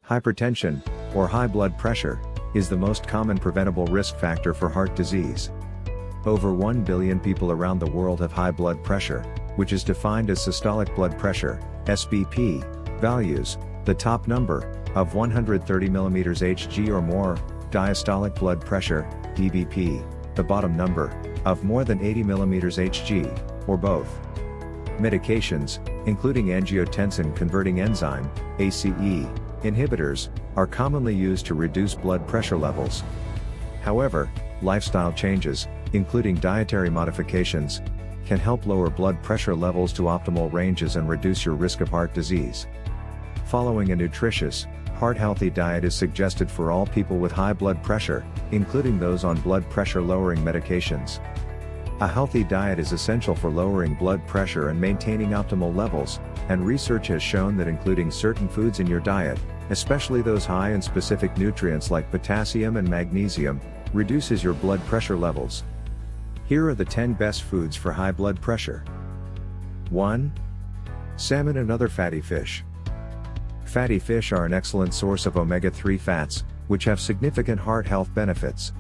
Hypertension, or high blood pressure, is the most common preventable risk factor for heart disease. Over 1 billion people around the world have high blood pressure, which is defined as systolic blood pressure, SBP, values, the top number, of 130 mm Hg or more, diastolic blood pressure, DBP, the bottom number, of more than 80 mm Hg, or both. Medications, including angiotensin-converting enzyme, ACE, inhibitors, are commonly used to reduce blood pressure levels. However, lifestyle changes, including dietary modifications, can help lower blood pressure levels to optimal ranges and reduce your risk of heart disease. Following a nutritious, heart-healthy diet is suggested for all people with high blood pressure, including those on blood pressure-lowering medications. A healthy diet is essential for lowering blood pressure and maintaining optimal levels, and research has shown that including certain foods in your diet, especially those high in specific nutrients like potassium and magnesium, reduces your blood pressure levels. Here are the 10 best foods for high blood pressure. 1. Salmon and other fatty fish. Fatty fish are an excellent source of omega-3 fats, which have significant heart health benefits.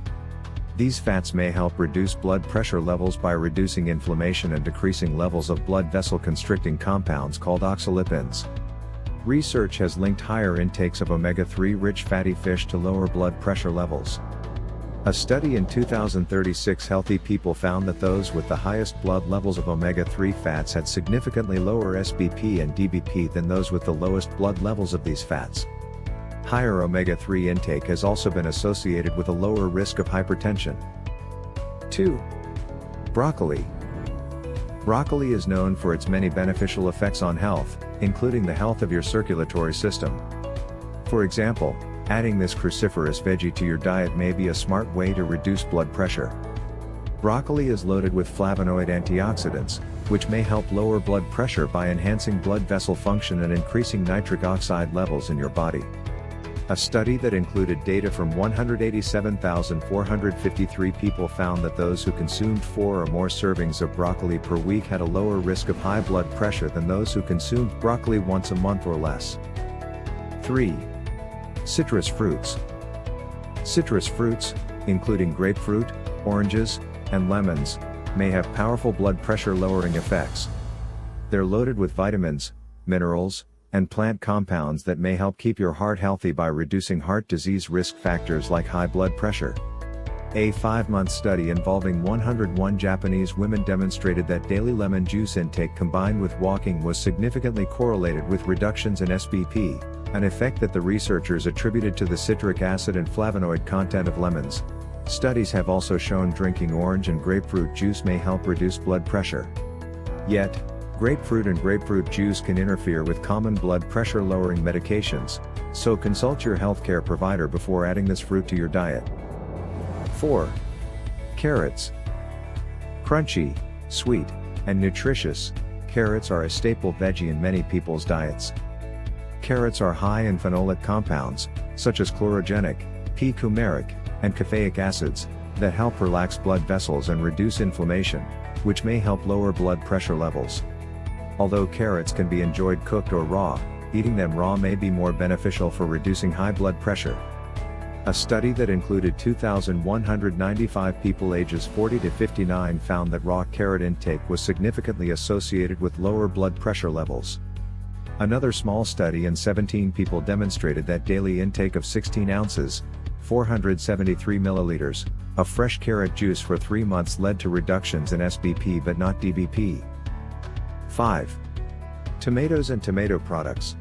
These fats may help reduce blood pressure levels by reducing inflammation and decreasing levels of blood vessel-constricting compounds called oxalipins. Research has linked higher intakes of omega-3-rich fatty fish to lower blood pressure levels. A study in 2036 healthy people found that those with the highest blood levels of omega-3 fats had significantly lower SBP and DBP than those with the lowest blood levels of these fats. Higher omega-3 intake has also been associated with a lower risk of hypertension. 2. Broccoli. Broccoli is known for its many beneficial effects on health, including the health of your circulatory system. For example, adding this cruciferous veggie to your diet may be a smart way to reduce blood pressure. Broccoli is loaded with flavonoid antioxidants, which may help lower blood pressure by enhancing blood vessel function and increasing nitric oxide levels in your body. A study that included data from 187,453 people found that those who consumed 4 or more servings of broccoli per week had a lower risk of high blood pressure than those who consumed broccoli once a month or less. 3. Citrus fruits. Citrus fruits, including grapefruit, oranges, and lemons, may have powerful blood pressure lowering effects. They're loaded with vitamins, minerals, and plant compounds that may help keep your heart healthy by reducing heart disease risk factors like high blood pressure. A 5-month study involving 101 Japanese women demonstrated that daily lemon juice intake combined with walking was significantly correlated with reductions in SBP, an effect that the researchers attributed to the citric acid and flavonoid content of lemons. Studies have also shown drinking orange and grapefruit juice may help reduce blood pressure. Yet, grapefruit and grapefruit juice can interfere with common blood pressure lowering medications, so consult your healthcare provider before adding this fruit to your diet. 4. Carrots. Crunchy, sweet, and nutritious, carrots are a staple veggie in many people's diets. Carrots are high in phenolic compounds, such as chlorogenic, p-coumaric, and caffeic acids, that help relax blood vessels and reduce inflammation, which may help lower blood pressure levels. Although carrots can be enjoyed cooked or raw, eating them raw may be more beneficial for reducing high blood pressure. A study that included 2,195 people ages 40 to 59 found that raw carrot intake was significantly associated with lower blood pressure levels. Another small study in 17 people demonstrated that daily intake of 16 ounces, 473 milliliters, of fresh carrot juice for 3 months led to reductions in SBP but not DBP. 5. Tomatoes and tomato products.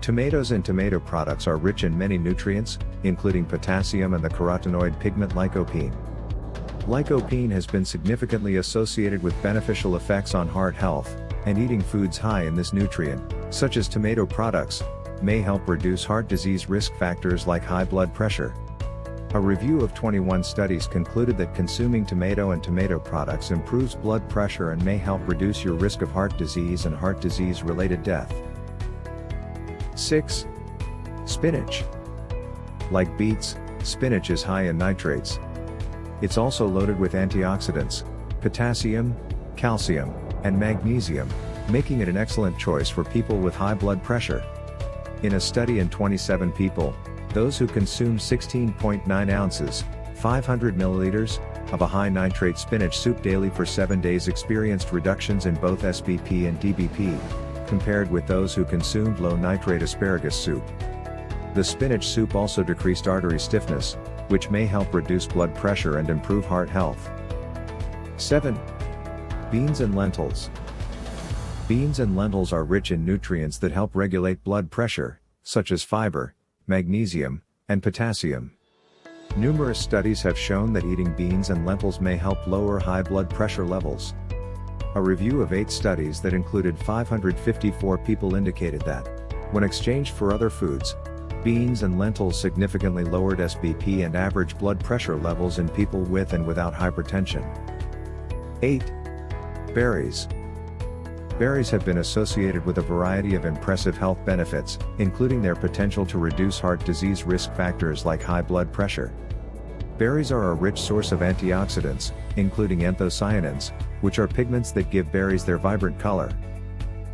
Tomatoes and tomato products are rich in many nutrients, including potassium and the carotenoid pigment lycopene. Lycopene has been significantly associated with beneficial effects on heart health, and eating foods high in this nutrient, such as tomato products, may help reduce heart disease risk factors like high blood pressure. A review of 21 studies concluded that consuming tomato and tomato products improves blood pressure and may help reduce your risk of heart disease and heart disease-related death. 6. Spinach. Like beets, spinach is high in nitrates. It's also loaded with antioxidants, potassium, calcium, and magnesium, making it an excellent choice for people with high blood pressure. In a study in 27 people, those who consumed 16.9 ounces, 500 milliliters, of a high nitrate spinach soup daily for 7 days experienced reductions in both SBP and DBP, compared with those who consumed low nitrate asparagus soup. The spinach soup also decreased artery stiffness, which may help reduce blood pressure and improve heart health. 7. Beans and lentils. Beans and lentils are rich in nutrients that help regulate blood pressure, such as fiber, magnesium, and potassium. Numerous studies have shown that eating beans and lentils may help lower high blood pressure levels. A review of 8 studies that included 554 people indicated that, when exchanged for other foods, beans and lentils significantly lowered SBP and average blood pressure levels in people with and without hypertension. 8. Berries. Berries have been associated with a variety of impressive health benefits, including their potential to reduce heart disease risk factors like high blood pressure. Berries are a rich source of antioxidants, including anthocyanins, which are pigments that give berries their vibrant color.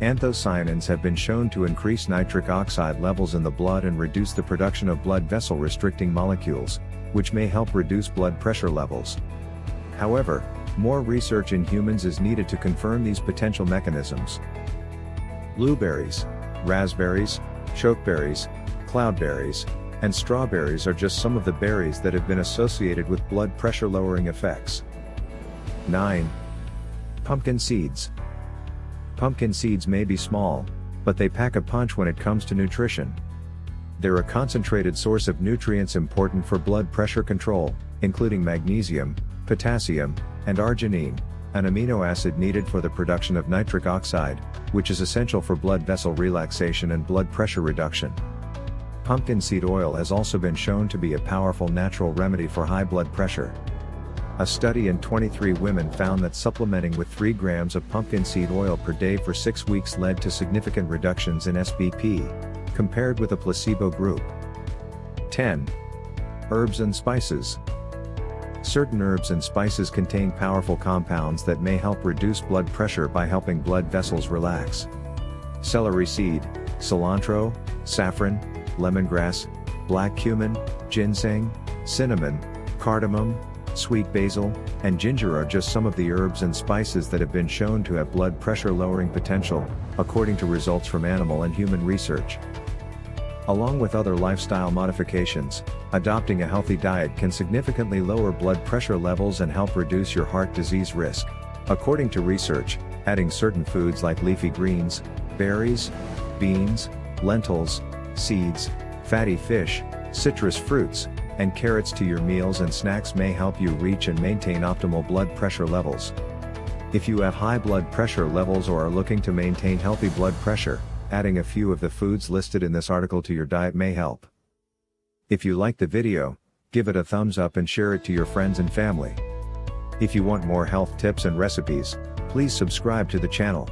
Anthocyanins have been shown to increase nitric oxide levels in the blood and reduce the production of blood vessel restricting molecules, which may help reduce blood pressure levels. However, more research in humans is needed to confirm these potential mechanisms. Blueberries, raspberries, chokeberries, cloudberries, and strawberries are just some of the berries that have been associated with blood pressure lowering effects. 9. Pumpkin seeds. Pumpkin seeds may be small, but they pack a punch when it comes to nutrition. They're a concentrated source of nutrients important for blood pressure control, including magnesium, potassium, and arginine, an amino acid needed for the production of nitric oxide, which is essential for blood vessel relaxation and blood pressure reduction. Pumpkin seed oil has also been shown to be a powerful natural remedy for high blood pressure. A study in 23 women found that supplementing with 3 grams of pumpkin seed oil per day for 6 weeks led to significant reductions in SBP, compared with a placebo group. 10. Herbs and spices. Certain herbs and spices contain powerful compounds that may help reduce blood pressure by helping blood vessels relax. Celery seed, cilantro, saffron, lemongrass, black cumin, ginseng, cinnamon, cardamom, sweet basil, and ginger are just some of the herbs and spices that have been shown to have blood pressure lowering potential, according to results from animal and human research. Along with other lifestyle modifications, adopting a healthy diet can significantly lower blood pressure levels and help reduce your heart disease risk. According to research, adding certain foods like leafy greens, berries, beans, lentils, seeds, fatty fish, citrus fruits, and carrots to your meals and snacks may help you reach and maintain optimal blood pressure levels. If you have high blood pressure levels or are looking to maintain healthy blood pressure, adding a few of the foods listed in this article to your diet may help. If you liked the video, give it a thumbs up and share it to your friends and family. If you want more health tips and recipes, please subscribe to the channel.